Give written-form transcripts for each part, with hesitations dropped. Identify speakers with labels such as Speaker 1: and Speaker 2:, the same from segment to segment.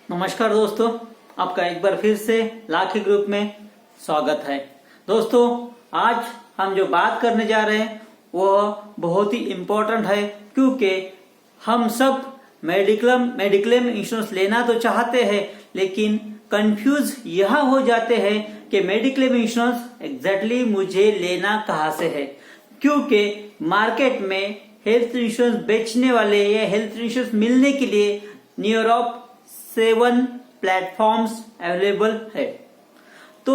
Speaker 1: नमस्कार दोस्तों, आपका एक बार फिर से लाखे ग्रुप में स्वागत है। दोस्तों, आज हम जो बात करने जा रहे हैं वो बहुत ही इम्पोर्टेंट है, क्योंकि हम सब मेडिक्लेम इंश्योरेंस लेना तो चाहते हैं, लेकिन कंफ्यूज यह हो जाते हैं कि मेडिक्लेम इंश्योरेंस एग्जैक्टली मुझे लेना कहाँ से है। क्योंकि मार्केट में हेल्थ इंश्योरेंस बेचने वाले या हेल्थ इंश्योरेंस मिलने के लिए नियर ऑफ 7 प्लेटफॉर्म्स अवेलेबल है। तो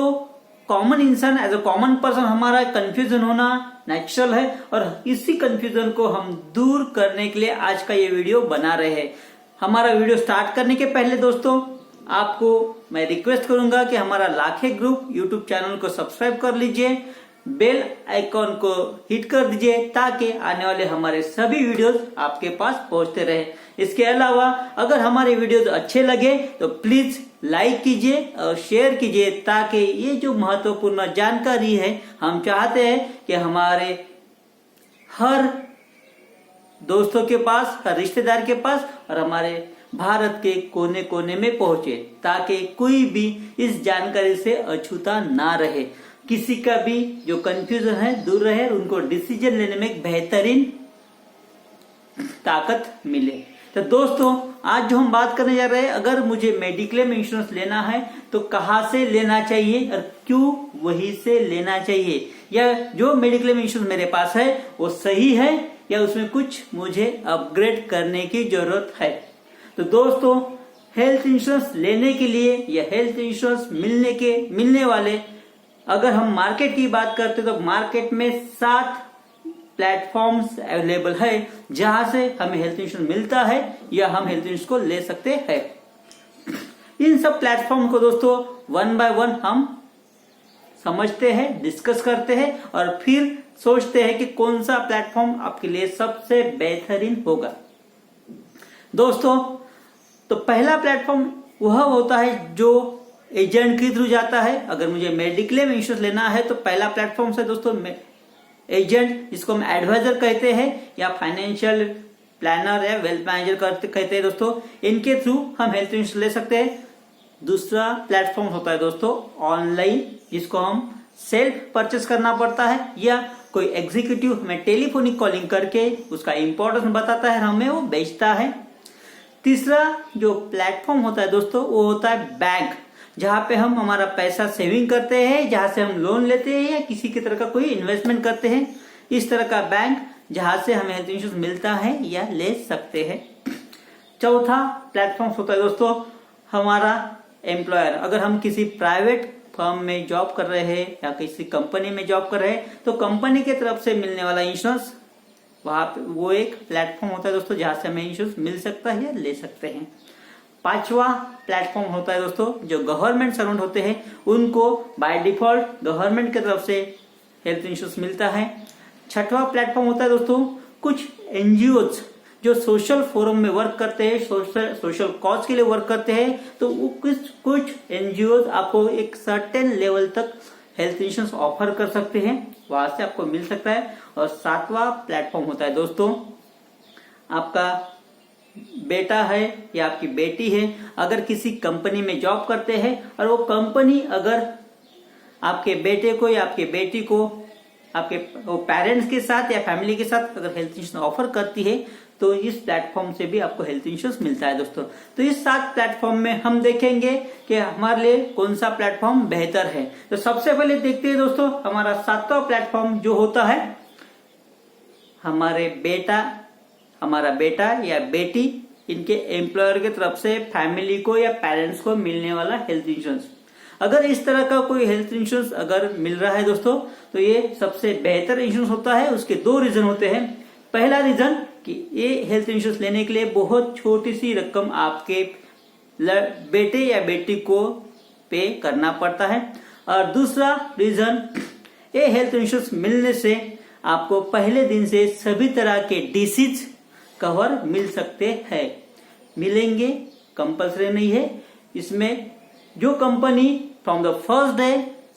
Speaker 1: कॉमन इंसान एज अ कॉमन पर्सन हमारा कंफ्यूजन होना नेचुरल है, और इसी कंफ्यूजन को हम दूर करने के लिए आज का ये वीडियो बना रहे हैं। हमारा वीडियो स्टार्ट करने के पहले दोस्तों, आपको मैं रिक्वेस्ट करूंगा कि हमारा लाखे ग्रुप यूट्यूब चैनल को सब्सक्राइब कर लीजिए, बेल आइकॉन को हिट कर दीजिए, ताकि आने वाले हमारे सभी वीडियोस आपके पास पहुंचते रहे। इसके अलावा अगर हमारे वीडियोस अच्छे लगे तो प्लीज लाइक कीजिए और शेयर कीजिए, ताकि ये जो महत्वपूर्ण जानकारी है हम चाहते हैं कि हमारे हर दोस्तों के पास, हर रिश्तेदार के पास और हमारे भारत के कोने कोने में पहुंचे, ताकि कोई भी इस जानकारी से अछूता ना रहे, किसी का भी जो कंफ्यूजन है दूर रहे, उनको डिसीजन लेने में एक बेहतरीन ताकत मिले। तो दोस्तों, आज जो हम बात करने जा रहे हैं, अगर मुझे मेडिक्लेम इंश्योरेंस लेना है तो कहाँ से लेना चाहिए और क्यों वहीं से लेना चाहिए, या जो मेडिक्लेम इंश्योरेंस मेरे पास है वो सही है या उसमें कुछ मुझे अपग्रेड करने की जरूरत है। तो दोस्तों, हेल्थ इंश्योरेंस लेने के लिए या हेल्थ इंश्योरेंस मिलने वाले अगर हम मार्केट की बात करते तो मार्केट में 7 प्लेटफॉर्म्स अवेलेबल है जहां से हमें हेल्थ इंश्योरेंस मिलता है या हम हेल्थ इंश्योरेंस को ले सकते हैं। इन सब प्लेटफॉर्म को दोस्तों 1 बाय 1 हम समझते हैं, डिस्कस करते हैं और फिर सोचते हैं कि कौन सा प्लेटफॉर्म आपके लिए सबसे बेहतरीन होगा। दोस्तों, तो पहला प्लेटफॉर्म वह होता है जो एजेंट के थ्रू जाता है। अगर मुझे मेडिक्लेम इंश्योरेंस लेना है तो पहला प्लेटफॉर्म है दोस्तों एजेंट, जिसको हम एडवाइजर कहते हैं या फाइनेंशियल प्लानर या वेल्थ मैनेजर कहते हैं दोस्तों। इनके थ्रू हम हेल्थ इंश्योरेंस ले सकते हैं। दूसरा प्लेटफॉर्म होता है दोस्तों ऑनलाइन, जिसको हम सेल्फ परचेस करना पड़ता है, या कोई एग्जीक्यूटिव हमें टेलीफोनिक कॉलिंग करके उसका इंपॉर्टेंस बताता है, हमें वो बेचता है। तीसरा जो प्लेटफॉर्म होता है दोस्तों वो होता है बैंक, जहां पे हम हमारा पैसा सेविंग करते हैं, जहां से हम लोन लेते हैं या किसी की तरह का कोई इन्वेस्टमेंट करते हैं। इस तरह का बैंक जहां से हमें हेल्थ इंश्योरेंस मिलता है या ले सकते हैं। चौथा प्लेटफॉर्म होता है दोस्तों हमारा एम्प्लॉयर। अगर हम किसी प्राइवेट फर्म में जॉब कर रहे हैं या किसी कंपनी में जॉब कर रहे हैं तो कंपनी की तरफ से मिलने वाला इंश्योरेंस, वहां पे वो एक प्लेटफॉर्म होता है दोस्तों जहां से हमें इंश्योरेंस मिल सकता है या ले सकते हैं। पांचवा प्लेटफॉर्म होता है दोस्तों जो गवर्नमेंट सर्वेंट होते हैं, उनको बाय डिफॉल्ट गवर्नमेंट की तरफ से हेल्थ इंश्योरेंस मिलता है। छठवां प्लेटफॉर्म होता है दोस्तों कुछ एनजीओज जो सोशल फोरम में वर्क करते हैं, सोशल कॉज के लिए वर्क करते हैं, तो कुछ एनजीओज आपको एक सर्टेन लेवल तक हेल्थ इंश्योरेंस ऑफर कर सकते हैं, वहां से आपको मिल सकता है। और सातवां प्लेटफॉर्म होता है दोस्तों आपका बेटा है या आपकी बेटी है, अगर किसी कंपनी में जॉब करते हैं और वो कंपनी अगर आपके बेटे को या आपके बेटी को आपके पेरेंट्स के साथ या फैमिली के साथ अगर हेल्थ इंश्योरेंस ऑफर करती है तो इस प्लेटफॉर्म से भी आपको हेल्थ इंश्योरेंस मिलता है दोस्तों। तो इस 7 प्लेटफॉर्म में हम देखेंगे कि हमारे लिए कौन सा प्लेटफॉर्म बेहतर है। तो सबसे पहले देखते हैं दोस्तों हमारा 7वां प्लेटफॉर्म जो होता है हमारा बेटा या बेटी, इनके एम्प्लॉयर की तरफ से फैमिली को या पेरेंट्स को मिलने वाला हेल्थ इंश्योरेंस। अगर इस तरह का कोई हेल्थ इंश्योरेंस अगर मिल रहा है दोस्तों तो ये सबसे बेहतर इंश्योरेंस होता है। उसके 2 रीजन होते हैं। पहला रीजन कि ये हेल्थ इंश्योरेंस लेने के लिए बहुत छोटी सी रकम आपके बेटे या बेटी को पे करना पड़ता है, और दूसरा रीजन ये हेल्थ इंश्योरेंस मिलने से आपको पहले दिन से सभी तरह के डिसीज कवर मिल सकते हैं। मिलेंगे कंपल्सरी नहीं है, इसमें जो company from the first day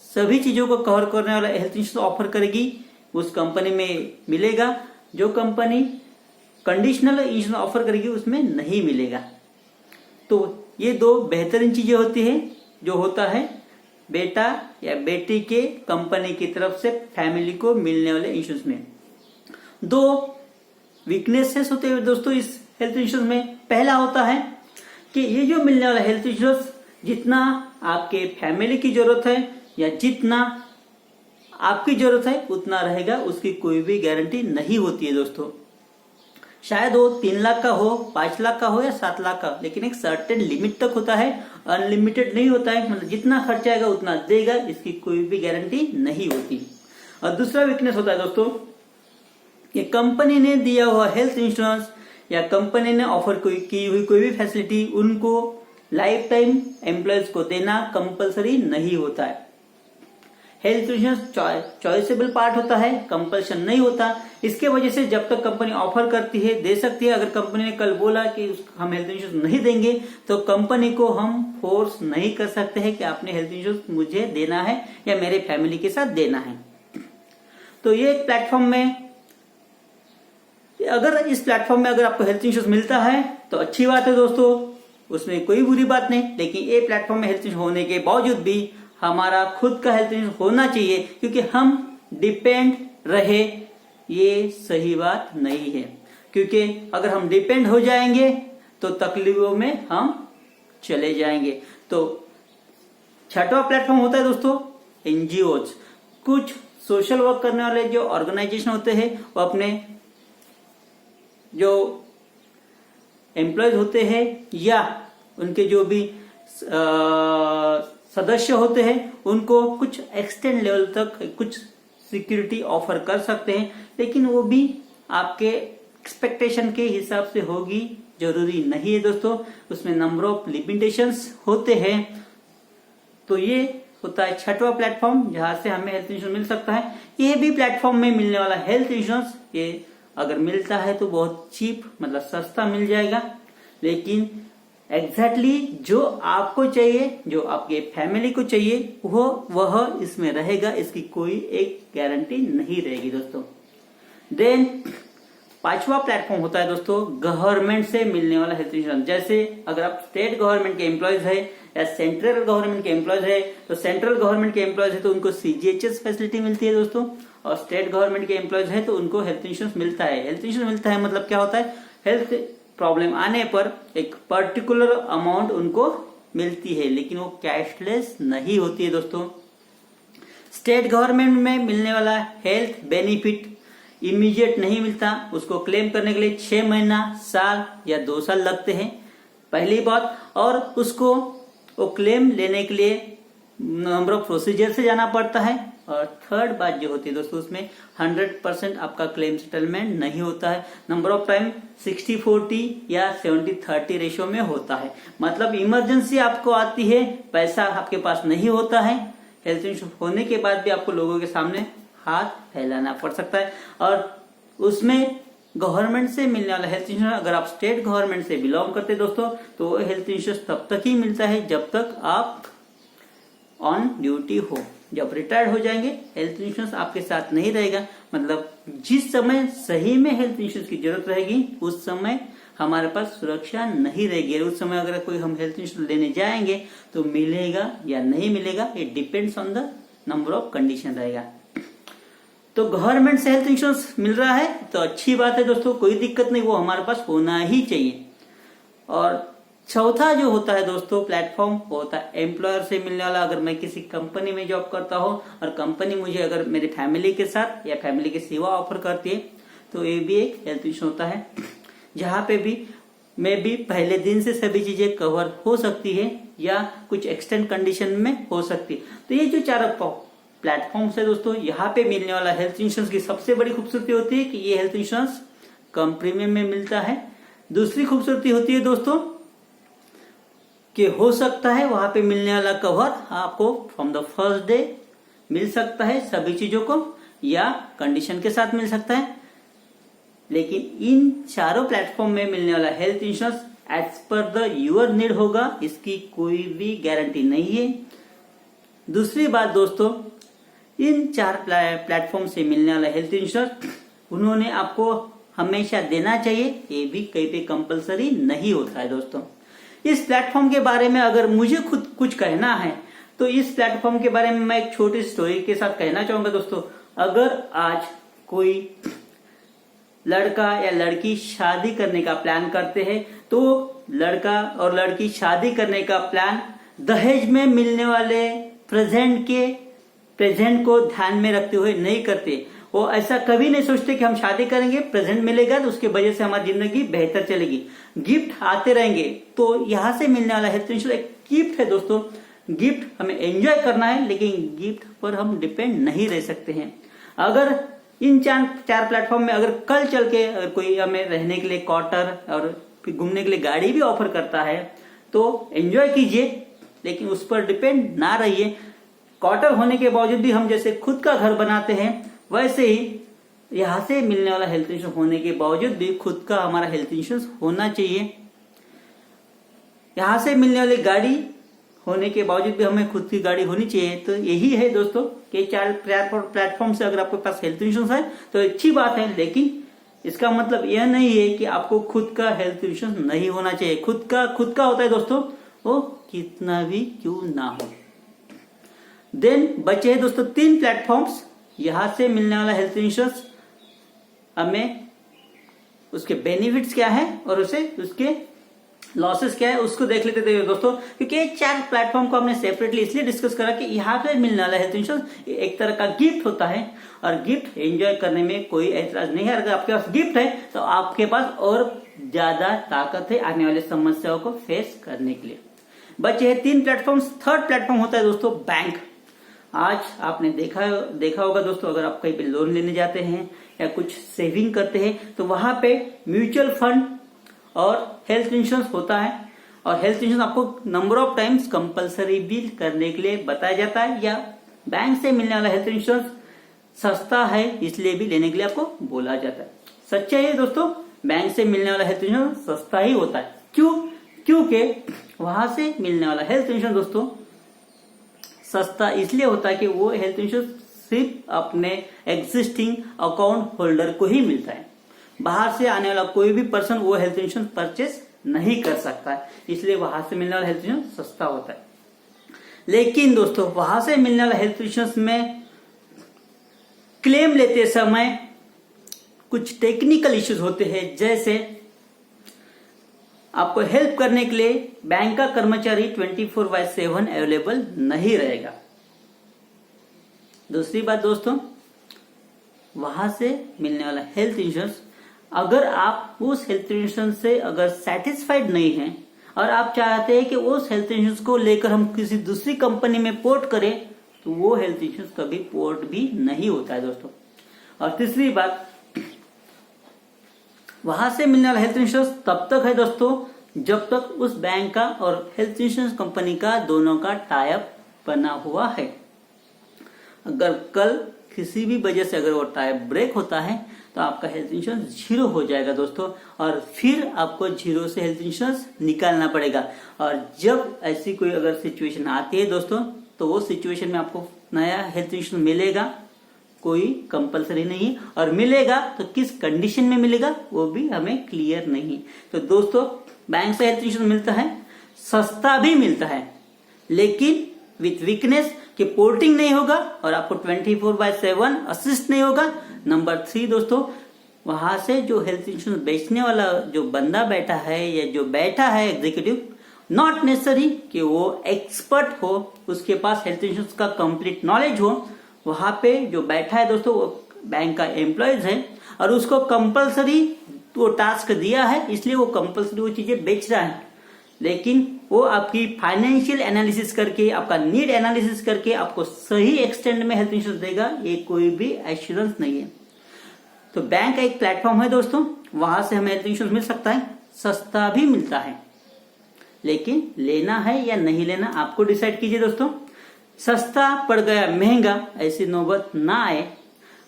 Speaker 1: सभी चीजों को कवर करने वाला हेल्थ इंश्योरेंस ऑफर करेगी उस कंपनी में मिलेगा। जो कंपनी कंडीशनल इंश्योरेंस ऑफर करेगी उसमें नहीं मिलेगा। तो ये दो बेहतरीन चीजें होती है जो होता है बेटा या बेटी के कंपनी की तरफ से फैमिली को मिलने वाले इंश्योरेंस में। दो वीकनेसेस होते हैं दोस्तों इस हेल्थ इंश्योरेंस में। पहला होता है कि ये जो मिलने वाला हेल्थ इंश्योरेंस जितना आपके फैमिली की जरूरत है या जितना आपकी जरूरत है उतना रहेगा, उसकी कोई भी गारंटी नहीं होती है दोस्तों। शायद वो 3 लाख का हो, 5 लाख का हो या 7 लाख का, लेकिन एक सर्टेन लिमिट तक होता है, अनलिमिटेड नहीं होता है। मतलब जितना खर्चा आएगा उतना देगा, इसकी कोई भी गारंटी नहीं होती। और दूसरा वीकनेस होता है दोस्तों, ये कंपनी ने दिया हुआ हेल्थ इंश्योरेंस या कंपनी ने ऑफर की हुई कोई भी फैसिलिटी उनको लाइफ टाइम एम्प्लॉयज को देना कंपलसरी नहीं होता है। हेल्थ इंश्योरेंस चॉइसेबल पार्ट होता है, कंपल्शन नहीं होता। इसके वजह से जब तक कंपनी ऑफर करती है दे सकती है। अगर कंपनी ने कल बोला कि हम हेल्थ इंश्योरेंस नहीं देंगे तो कंपनी को हम फोर्स नहीं कर सकते हैं कि आपने हेल्थ इंश्योरेंस मुझे देना है या मेरे फैमिली के साथ देना है। तो ये एक प्लेटफॉर्म में, अगर इस प्लेटफॉर्म में अगर आपको हेल्थ इंश्योरेंस मिलता है तो अच्छी बात है दोस्तों, उसमें कोई बुरी बात नहीं। लेकिन ये प्लेटफॉर्म में हेल्थ इंश्योरेंस होने के बावजूद भी हमारा खुद का हेल्थ इंश्योरेंस होना चाहिए, क्योंकि हम डिपेंड रहे ये सही बात नहीं है। क्योंकि अगर हम डिपेंड हो जाएंगे तो तकलीफों में हम चले जाएंगे। तो छठवां प्लेटफॉर्म होता है दोस्तों एनजीओज। कुछ सोशल वर्क करने वाले जो ऑर्गेनाइजेशन होते हैं वो अपने जो एम्प्लॉयज होते हैं या उनके जो भी सदस्य होते हैं उनको कुछ एक्सटेंड लेवल तक कुछ सिक्योरिटी ऑफर कर सकते हैं, लेकिन वो भी आपके एक्सपेक्टेशन के हिसाब से होगी जरूरी नहीं है दोस्तों। उसमें नंबर ऑफ लिमिटेशंस होते हैं। तो ये होता है छठवां प्लेटफॉर्म जहां से हमें हेल्थ इंश्योरेंस मिल सकता है। ये भी प्लेटफॉर्म में मिलने वाला हेल्थ इंश्योरेंस ये अगर मिलता है तो बहुत चीप मतलब सस्ता मिल जाएगा, लेकिन एग्जैक्टली जो आपको चाहिए, जो आपके फैमिली को चाहिए वह इसमें रहेगा, इसकी कोई एक गारंटी नहीं रहेगी दोस्तों। देन पांचवा प्लेटफॉर्म होता है दोस्तों गवर्नमेंट से मिलने वाला हेल्थ इंश्योरेंस। जैसे अगर आप स्टेट गवर्नमेंट के एम्प्लॉयज है या सेंट्रल गवर्नमेंट के एम्प्लॉयज है, तो सेंट्रल गवर्नमेंट के एम्प्लॉयज है तो उनको सीजीएचएस फैसिलिटी मिलती है दोस्तों, और स्टेट गवर्नमेंट के एम्प्लॉयज है तो उनको हेल्थ इंश्योरेंस मिलता है। हेल्थ इंश्योरेंस मिलता है मतलब क्या होता है, हेल्थ प्रॉब्लम आने पर एक पर्टिकुलर अमाउंट उनको मिलती है, लेकिन वो कैशलेस नहीं होती है दोस्तों। स्टेट गवर्नमेंट में मिलने वाला हेल्थ बेनिफिट इमीडिएट नहीं मिलता, उसको क्लेम करने के लिए 6 महीना, साल या 2 साल लगते हैं, पहली बात। और उसको वो क्लेम लेने के लिए नंबर ऑफ प्रोसीजर से जाना पड़ता है। और थर्ड बात जो होती है दोस्तों उसमें 100% आपका क्लेम सेटलमेंट नहीं होता है। नंबर ऑफ टाइम 60-40 या 70-30 रेशियो में होता है। मतलब इमरजेंसी आपको आती है, पैसा आपके पास नहीं होता है, हेल्थ इंश्योरेंस होने के बाद भी आपको लोगों के सामने हाथ फैलाना पड़ सकता है। और उसमें गवर्नमेंट से मिलने वाला हेल्थ इंश्योरेंस, अगर आप स्टेट गवर्नमेंट से बिलोंग करते दोस्तों तो वो हेल्थ इंश्योरेंस तब तक ही मिलता है जब तक आप ऑन ड्यूटी हो। जब रिटायर्ड हो जाएंगे हेल्थ इंश्योरेंस आपके साथ नहीं रहेगा। मतलब जिस समय सही में हेल्थ इंश्योरेंस की जरूरत रहेगी उस समय हमारे पास सुरक्षा नहीं रहेगी। उस समय अगर कोई हम हेल्थ इंश्योरेंस लेने जाएंगे तो मिलेगा या नहीं मिलेगा, ये depends on the number of condition रहेगा। तो गवर्नमेंट से हेल्थ इंश्योरेंस मिल रहा है तो अच्छी बात है दोस्तों, कोई दिक्कत नहीं, वो हमारे पास होना ही चाहिए। और चौथा जो होता है दोस्तों प्लेटफॉर्म वो होता है एम्प्लॉयर से मिलने वाला। अगर मैं किसी कंपनी में जॉब करता हूं और कंपनी मुझे अगर मेरी फैमिली के साथ या फैमिली की सेवा ऑफर करती है तो ये भी एक हेल्थ इंश्योरेंस होता है, जहां पे भी मैं भी पहले दिन से सभी चीजें कवर हो सकती है या कुछ एक्सटेंड कंडीशन में हो सकती है। तो ये जो 4 प्लेटफॉर्म है दोस्तों, यहाँ पे मिलने वाला हेल्थ इंश्योरेंस की सबसे बड़ी खूबसूरती होती है कि ये हेल्थ इंश्योरेंस कम प्रीमियम में मिलता है। दूसरी खूबसूरती होती है दोस्तों कि हो सकता है वहां पे मिलने वाला कवर आपको from the first day meal सकता है सभी चीजों को, या कंडीशन के साथ मिल सकता है। लेकिन इन चारों प्लेटफॉर्म में मिलने वाला health insurance as per the your need होगा, इसकी कोई भी गारंटी नहीं है। दूसरी बात दोस्तों, इन 4 प्लेटफॉर्म से मिलने वाला हेल्थ इंश्योरेंस उन्होंने आपको हमेशा देना चाहिए, ये भी कहीं पे कंपलसरी नहीं होता है दोस्तों। इस प्लेटफॉर्म के बारे में अगर मुझे खुद कुछ कहना है तो इस प्लेटफॉर्म के बारे में मैं एक छोटी स्टोरी के साथ कहना चाहूंगा दोस्तों। अगर आज कोई लड़का या लड़की शादी करने का प्लान करते हैं तो लड़का और लड़की शादी करने का प्लान दहेज में मिलने वाले प्रेजेंट को ध्यान में रखते हुए नहीं करते। वो ऐसा कभी नहीं सोचते कि हम शादी करेंगे, प्रेजेंट मिलेगा तो उसके वजह से हमारी जिंदगी बेहतर चलेगी, गिफ्ट आते रहेंगे। तो यहां से मिलने वाला हेल्थ इंश्योरेंस एक गिफ्ट है दोस्तों। गिफ्ट हमें एंजॉय करना है, लेकिन गिफ्ट पर हम डिपेंड नहीं रह सकते हैं। अगर इन चार प्लेटफॉर्म में अगर कल चल के अगर कोई हमें रहने के लिए क्वार्टर और फिर घूमने के लिए गाड़ी भी ऑफर करता है तो एंजॉय कीजिए, लेकिन उस पर डिपेंड ना रहिए। क्वार्टर होने के बावजूद भी हम जैसे खुद का घर बनाते हैं वैसे ही यहां से मिलने वाला हेल्थ इंश्योरेंस होने के बावजूद भी खुद का हमारा हेल्थ इंश्योरेंस होना चाहिए। यहां से मिलने वाली गाड़ी होने के बावजूद भी हमें खुद की गाड़ी होनी चाहिए। तो यही है दोस्तों कि 4 प्लेटफॉर्म से अगर आपके पास हेल्थ इंश्योरेंस है तो अच्छी बात है, लेकिन इसका मतलब यह नहीं है कि आपको खुद का हेल्थ इंश्योरेंस नहीं होना चाहिए। खुद का होता है दोस्तों, वो कितना भी क्यों ना हो। देन बचे हैं दोस्तों 3 प्लेटफॉर्म्स। यहां से मिलने वाला हेल्थ इंश्योरेंस हमें उसके बेनिफिट्स क्या है और उसके लॉसेस क्या है उसको देख लेते थे दोस्तों, क्योंकि ये 4 प्लेटफॉर्म को हमने सेपरेटली इसलिए डिस्कस करा कि यहाँ पे मिलने वाला हेल्थ इंश्योरेंस एक तरह का गिफ्ट होता है और गिफ्ट एंजॉय करने में कोई ऐतराज नहीं है। अगर आपके पास गिफ्ट है तो आपके पास और ज्यादा ताकत है आने वाली समस्याओं को फेस करने के लिए। बचे हैं 3 प्लेटफॉर्म्स। थर्ड प्लेटफॉर्म होता है दोस्तों बैंक। आज आपने देखा होगा दोस्तों, अगर आप कहीं पे लोन लेने जाते हैं या कुछ सेविंग करते हैं तो वहां पे म्यूचुअल फंड और हेल्थ इंश्योरेंस होता है। और हेल्थ इंश्योरेंस आपको नंबर ऑफ टाइम्स कंपलसरी भी करने के लिए बताया जाता है, या बैंक से मिलने वाला हेल्थ इंश्योरेंस सस्ता है इसलिए भी लेने के लिए आपको बोला जाता है। सच्चाई है दोस्तों, बैंक से मिलने वाला हेल्थ इंश्योरेंस सस्ता ही होता है। क्यों? क्योंकि वहां से मिलने वाला हेल्थ इंश्योरेंस दोस्तों सस्ता इसलिए होता है कि वो हेल्थ इंश्योरेंस सिर्फ अपने एग्जिस्टिंग अकाउंट होल्डर को ही मिलता है। बाहर से आने वाला कोई भी पर्सन वो हेल्थ इंश्योरेंस परचेस नहीं कर सकता है, इसलिए वहां से मिलने वाला हेल्थ इंश्योरेंस सस्ता होता है। लेकिन दोस्तों वहां से मिलने वाला हेल्थ इंश्योरेंस में क्लेम लेते समय कुछ टेक्निकल इश्यूज होते हैं, जैसे आपको हेल्प करने के लिए बैंक का कर्मचारी 24/7 अवेलेबल नहीं रहेगा। दूसरी बात दोस्तों, वहां से मिलने वाला हेल्थ इंश्योरेंस, अगर आप उस हेल्थ इंश्योरेंस से अगर सेटिस्फाइड नहीं हैं और आप चाहते हैं कि उस हेल्थ इंश्योरेंस को लेकर हम किसी दूसरी कंपनी में पोर्ट करें तो वो हेल्थ इंश्योरेंस कभी पोर्ट भी नहीं होता है दोस्तों। और तीसरी बात, वहां से मिलने वाला हेल्थ इंश्योरेंस तब तक है दोस्तों जब तक उस बैंक का और हेल्थ इंश्योरेंस कंपनी का दोनों का टाई अप बना हुआ है। अगर कल किसी भी वजह से अगर वो टाई अप ब्रेक होता है तो आपका हेल्थ इंश्योरेंस 0 हो जाएगा दोस्तों, और फिर आपको 0 से हेल्थ इंश्योरेंस निकालना पड़ेगा। और जब ऐसी कोई अगर सिचुएशन आती है दोस्तों तो वो सिचुएशन में आपको नया हेल्थ इंश्योरेंस मिलेगा, कोई कंपलसरी नहीं, और मिलेगा तो किस कंडीशन में मिलेगा वो भी हमें क्लियर नहीं। तो दोस्तों बैंक से हेल्थ इंश्योरेंस मिलता है, सस्ता भी मिलता है, लेकिन विथ वीकनेस कि पोर्टिंग नहीं होगा और आपको 24/7 असिस्ट नहीं होगा। नंबर 3 दोस्तों, वहां से जो हेल्थ इंश्योरेंस बेचने वाला जो बंदा बैठा है या जो बैठा है एग्जीक्यूटिव, नॉट नेसेसरी कि वो एक्सपर्ट हो, उसके पास हेल्थ इंश्योरेंस का कंप्लीट नॉलेज हो। वहां पे जो बैठा है दोस्तों वो बैंक का एम्प्लॉयज है और उसको कंपलसरी वो टास्क दिया है, इसलिए वो कंपलसरी वो चीजें बेच रहा है। लेकिन वो आपकी फाइनेंशियल एनालिसिस करके, आपका नीड एनालिसिस करके आपको सही एक्सटेंड में हेल्थ इंश्योरेंस देगा, ये कोई भी एश्योरेंस नहीं है। तो बैंक का एक प्लेटफॉर्म है दोस्तों, वहां से हमें हेल्थ इंश्योरेंस मिल सकता है, सस्ता भी मिलता है, लेकिन लेना है या नहीं लेना आपको डिसाइड कीजिए दोस्तों। सस्ता पड़ गया महंगा ऐसी नौबत ना आए,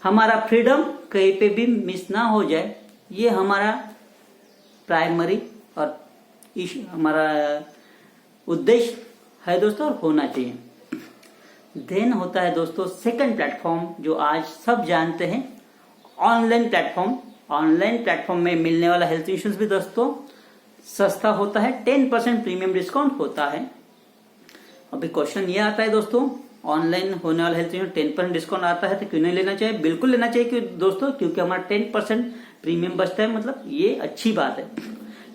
Speaker 1: हमारा फ्रीडम कहीं पे भी मिस ना हो जाए, ये हमारा प्राइमरी और हमारा उद्देश्य है दोस्तों, और होना चाहिए। देन होता है दोस्तों सेकंड प्लेटफॉर्म जो आज सब जानते हैं, ऑनलाइन प्लेटफॉर्म। ऑनलाइन प्लेटफॉर्म में मिलने वाला हेल्थ इंश्योरेंस भी दोस्तों सस्ता होता है, 10% प्रीमियम डिस्काउंट होता है। अभी क्वेश्चन ये आता है दोस्तों, ऑनलाइन होने वाला हेल्थ इंश्योरेंस 10% डिस्काउंट आता है तो क्यों नहीं लेना चाहिए? बिल्कुल लेना चाहिए दोस्तों, क्योंकि हमारा 10% प्रीमियम बचता है, मतलब ये अच्छी बात है।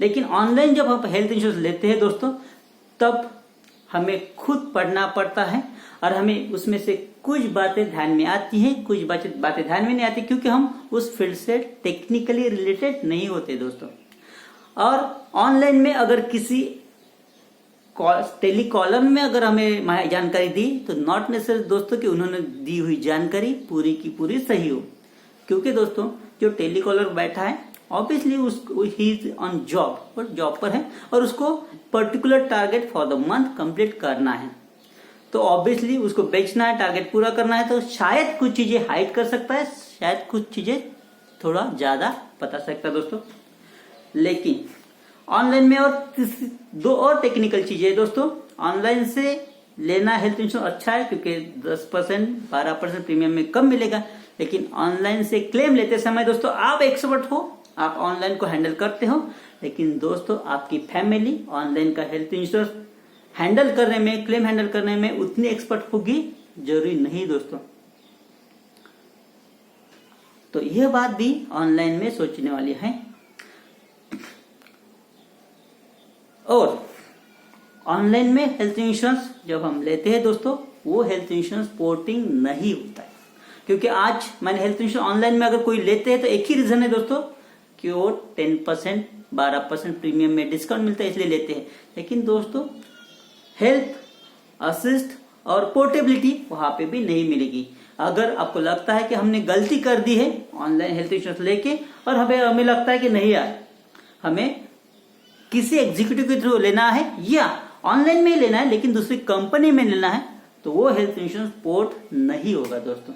Speaker 1: लेकिन ऑनलाइन जब आप हेल्थ इंश्योरेंस लेते हैं दोस्तों, तब हमें खुद पढ़ना पड़ता है और हमें उसमें से कुछ बातें ध्यान में आती हैं, कुछ बातें ध्यान में नहीं आती, क्योंकि हम उस फील्ड से टेक्निकली रिलेटेड नहीं होते दोस्तों। और ऑनलाइन में अगर किसी टेलीकॉलम में अगर हमें जानकारी दी तो नॉट नेसेसरी दोस्तों कि उन्होंने दी हुई जानकारी पूरी की पूरी सही हो, क्योंकि दोस्तों जो टेलीकॉलर बैठा है obviously he is on job और जॉब पर है और उसको particular target for the month complete करना है, तो ऑब्वियसली उसको बेचना है, टारगेट पूरा करना है, तो शायद कुछ चीजें हाइड कर सकता है, शायद कुछ चीजें थोड़ा ज्यादा बता सकता है दोस्तों। लेकिन ऑनलाइन में और दो और टेक्निकल चीजें दोस्तों, ऑनलाइन से लेना हेल्थ इंश्योरेंस अच्छा है क्योंकि 10% 12% प्रीमियम में कम मिलेगा, लेकिन ऑनलाइन से क्लेम लेते समय दोस्तों आप एक्सपर्ट हो, आप ऑनलाइन को हैंडल करते हो, लेकिन दोस्तों आपकी फैमिली ऑनलाइन का हेल्थ इंश्योरेंस हैंडल करने में, क्लेम हैंडल करने में उतनी एक्सपर्ट होगी जरूरी नहीं दोस्तों। तो यह बात भी ऑनलाइन में सोचने वाली है। और ऑनलाइन में हेल्थ इंश्योरेंस जब हम लेते हैं दोस्तों, वो हेल्थ इंश्योरेंस पोर्टिंग नहीं होता है, क्योंकि आज मैंने हेल्थ इंश्योरेंस ऑनलाइन में अगर कोई लेते हैं तो एक ही रीजन है दोस्तों कि वो 10% 12% प्रीमियम में डिस्काउंट मिलता है इसलिए लेते हैं। लेकिन दोस्तों हेल्थ असिस्ट और पोर्टेबिलिटी वहां पे भी नहीं मिलेगी। अगर आपको लगता है कि हमने गलती कर दी है ऑनलाइन हेल्थ इंश्योरेंस लेके और हमें लगता है कि नहीं यार हमें किसी एग्जीक्यूटिव के थ्रू लेना है या ऑनलाइन में ही लेना है लेकिन दूसरी कंपनी में लेना है, तो वो हेल्थ इंश्योरेंस पोर्ट नहीं होगा दोस्तों।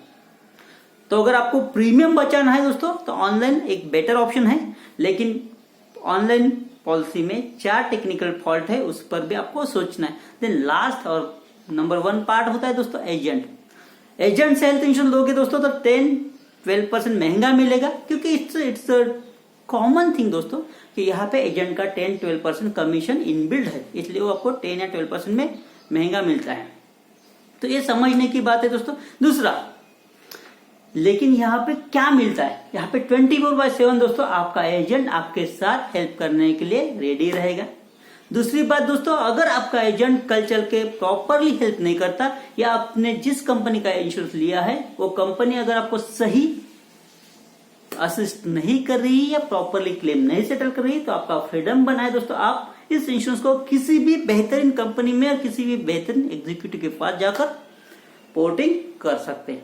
Speaker 1: तो अगर आपको प्रीमियम बचाना है दोस्तों तो ऑनलाइन एक बेटर ऑप्शन है, लेकिन ऑनलाइन पॉलिसी में 4 टेक्निकल फॉल्ट है, उस पर भी आपको सोचना है। देन लास्ट और नंबर 1 पार्ट होता है दोस्तों एजेंट। एजेंट से हेल्थ इंश्योरेंस लोगे दोस्तों तो 10-12% महंगा मिलेगा, क्योंकि इट्स कॉमन थिंग दोस्तों कि यहाँ पे एजेंट का 10-12% कमीशन इनबिल्ड है, इसलिए वो आपको 10 या 12% में महंगा मिलता है। तो ये समझने की बात है दोस्तों। दूसरा, लेकिन यहाँ पे क्या मिलता है, यहाँ पे 24/7 दोस्तों आपका एजेंट आपके साथ हेल्प करने के लिए रेडी रहेगा। दूसरी बात दोस्तों, अगर आपका एजेंट कल चल के प्रॉपरली हेल्प नहीं करता या आपने जिस कंपनी का इंश्योरेंस लिया है वो कंपनी अगर आपको सही असिस्ट नहीं कर रही या प्रॉपरली क्लेम नहीं सेटल कर रही, तो आपका फ्रीडम बना है दोस्तों, आप इस इंश्योरेंस को किसी भी बेहतरीन कंपनी में और किसी भी बेहतरीन एग्जीक्यूटिव के पास जाकर पोर्टिंग कर सकते हैं।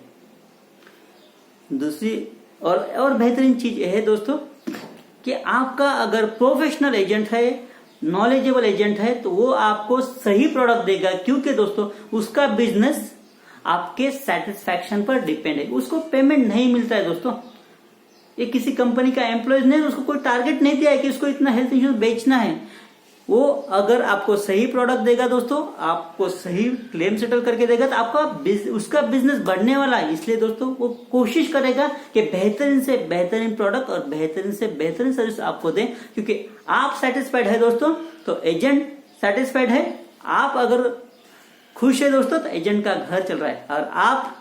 Speaker 1: दूसरी और बेहतरीन चीज यह है दोस्तों कि आपका अगर प्रोफेशनल एजेंट है, नॉलेजेबल एजेंट है, तो वो आपको सही प्रोडक्ट देगा, क्योंकि दोस्तों उसका बिजनेस आपके सेटिस्फैक्शन पर डिपेंड है, उसको पेमेंट नहीं मिलता है दोस्तों। ये किसी कंपनी का एम्प्लॉयज ने उसको कोई टारगेट नहीं दिया है कि उसको इतना हेल्थ इंश्योरेंस बेचना है। वो अगर आपको सही प्रोडक्ट देगा दोस्तों, आपको सही क्लेम सेटल करके देगा, तो आपका उसका बिजनेस बढ़ने वाला है। इसलिए दोस्तों वो कोशिश करेगा कि बेहतरीन से बेहतरीन प्रोडक्ट और बेहतरीन से बेहतरीन सर्विस आपको दें, क्योंकि आप सेटिस्फाइड है दोस्तों तो एजेंट सेटिस्फाइड है। आप अगर खुश है दोस्तों तो एजेंट का घर चल रहा है, और आप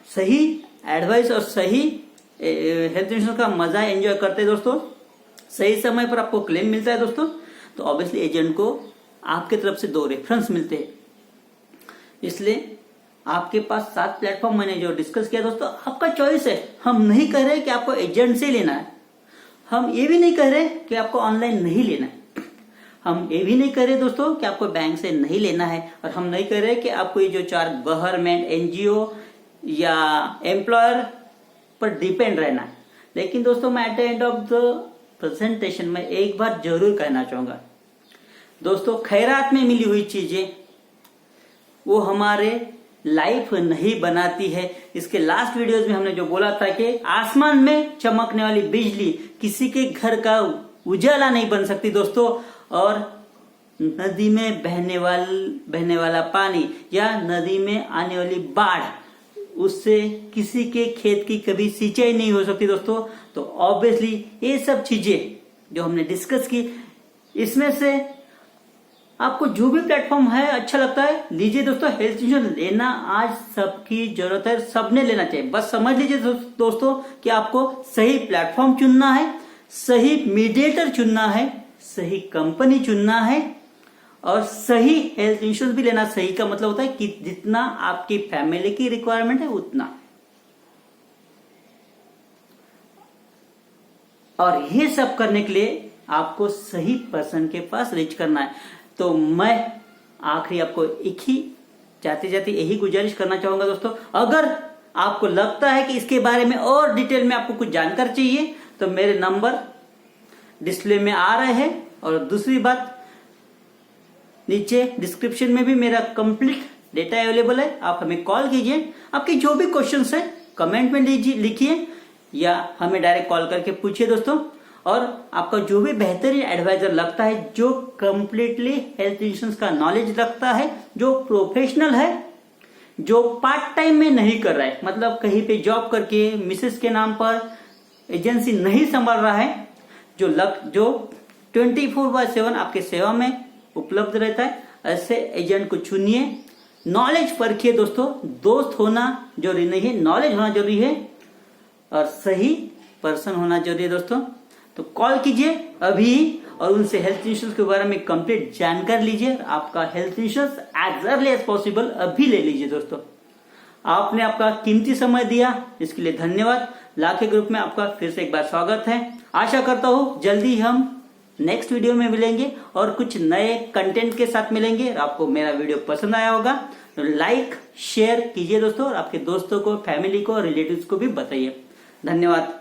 Speaker 1: सही एडवाइस और सही हेल्थ इंश्योरेंस का मजा एंजॉय करते हैं दोस्तों, सही समय पर आपको क्लेम मिलता है दोस्तों, तो ऑब्वियसली एजेंट को आपके तरफ से 2 रेफरेंस मिलते हैं। इसलिए आपके पास 7 प्लेटफॉर्म मैंने जो डिस्कस किया दोस्तों, आपका चॉइस है। हम नहीं कह रहे कि आपको एजेंट से लेना है, हम ये भी नहीं कह रहे कि आपको ऑनलाइन नहीं लेना है, हम ये भी नहीं कह रहे दोस्तों कि आपको बैंक से नहीं लेना है, और हम नहीं कह रहे कि आपको ये जो 4 गवर्नमेंट, एनजीओ या एम्प्लॉयर पर डिपेंड रहना है। लेकिन दोस्तों मैं at the end of the presentation में एक बार जरूर कहना चाहूंगा दोस्तों, खैरात में मिली हुई चीजें वो हमारे लाइफ नहीं बनाती है। इसके लास्ट वीडियोस में हमने जो बोला था कि आसमान में चमकने वाली बिजली किसी के घर का उजाला नहीं बन सकती दोस्तों, और नदी में बहने वाला पानी या नदी में आने वाली बाढ़, उससे किसी के खेत की कभी सिंचाई नहीं हो सकती दोस्तों। तो ऑब्वियसली ये सब चीजें जो हमने डिस्कस की, इसमें से आपको जो भी प्लेटफॉर्म है अच्छा लगता है लीजिए दोस्तों। हेल्थ इंश्योरेंस लेना आज सबकी जरूरत है, सबने लेना चाहिए। बस समझ लीजिए दोस्तों कि आपको सही प्लेटफॉर्म चुनना है, सही मीडिएटर चुनना है, सही कंपनी चुनना है और सही हेल्थ इंश्योरेंस भी लेना। सही का मतलब होता है कि जितना आपकी फैमिली की रिक्वायरमेंट है उतना, और ये सब करने के लिए आपको सही पर्सन के पास रीच करना है। तो मैं आखिरी आपको एक ही जाते जाते यही गुजारिश करना चाहूंगा दोस्तों, अगर आपको लगता है कि इसके बारे में और डिटेल में आपको कुछ जानकारी चाहिए तो मेरे नंबर डिस्प्ले में आ रहे हैं, और दूसरी बात नीचे डिस्क्रिप्शन में भी मेरा कंप्लीट डेटा अवेलेबल है। आप हमें कॉल कीजिए, आपके जो भी क्वेश्चंस है कमेंट में लिखिए या हमें डायरेक्ट कॉल करके पूछिए दोस्तों। और आपका जो भी बेहतरीन एडवाइजर लगता है, जो कंप्लीटली हेल्थ इंश्योरेंस का नॉलेज रखता है, जो प्रोफेशनल है, जो पार्ट टाइम में नहीं कर रहा है, मतलब कहीं पे जॉब करके मिसेस के नाम पर एजेंसी नहीं संभाल रहा है, जो 24/7 आपके सेवा में उपलब्ध रहता है, ऐसे एजेंट को चुनिए। नॉलेज परखिए दोस्तों, दोस्त होना जरूरी नहीं है, नॉलेज होना जरूरी है और सही पर्सन होना जरूरी है दोस्तों। तो कॉल कीजिए अभी और उनसे हेल्थ इंश्योरेंस के बारे में कंप्लीट जानकारी लीजिए। आपका health insurance as early as possible अभी ले लीजिए दोस्तों। आपने आपका कीमती समय दिया, इसके लिए धन्यवाद। लाखे ग्रुप में आपका फिर से एक बार स्वागत है। आशा करता हूं जल्दी हम नेक्स्ट वीडियो में मिलेंगे और कुछ नए कंटेंट के साथ मिलेंगे। आपको मेरा वीडियो पसंद आया होगा तो लाइक शेयर कीजिए दोस्तों, और आपके दोस्तों को, फैमिली को, रिलेटिव्स को भी बताइए। धन्यवाद।